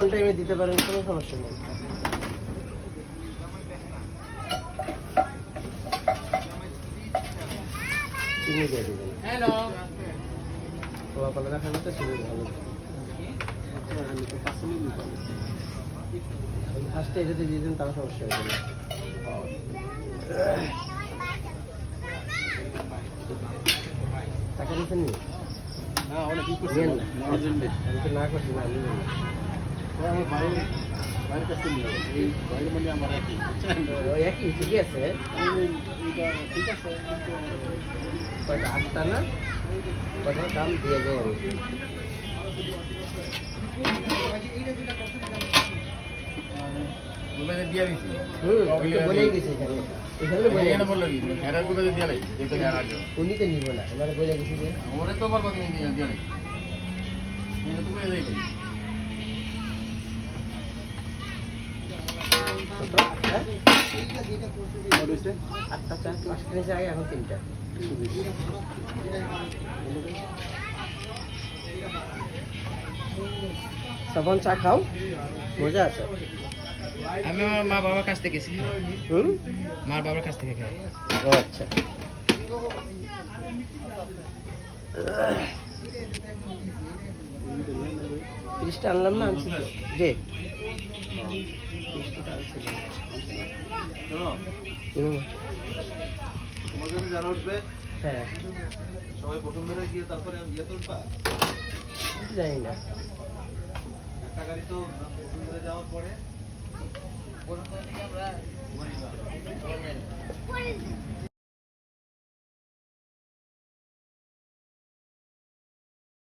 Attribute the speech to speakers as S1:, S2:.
S1: টাইমে দিতে পারেন, কোনো সমস্যা নেই। চিনি দিয়ে দেবেন। হ্যালো, কোয়া কলা খাবে তো চিনি ভালো। আমি তো 5 মিনিট নিতে পারি। ফার্স্টে যদি দিয়ে দেন তাহলে সমস্যা হবে না। টাকা দিচ্ছেন নি? না, ওরা কি করছে না, আমি তো না করছি না, আমি আমার বাইরের কাছে নিয়ে এই বাইরে মানে আমার একই ঠিকই আছে, ঠিক আছে, কয়টা 8টা না কয়টা দাম দিয়ে যায় আমি। বলেই গেছে উনি তো নিব না, এবারে বলে গেছি যে ওরে তো বলবো তুমি দিয়ে নাই তুমি যাই করি। আটটা চা 5 কিনেছে আগে, এখন 3টা। তখন চা খাও, মজা আছে।
S2: আমি আমার মা বাবার কাছ থেকে গেছি, মা বাবার কাছ থেকে খাই।
S1: ও আচ্ছা, ফ্রিজটা আনলাম না, আনছি তো যে হ্যাঁ
S3: সবাই প্রথম ধরে গিয়ে তারপরে ইয়ে তুলবা,
S1: জানি না।
S3: একটা গাড়ি তো প্রথম ধরে যাওয়ার পরে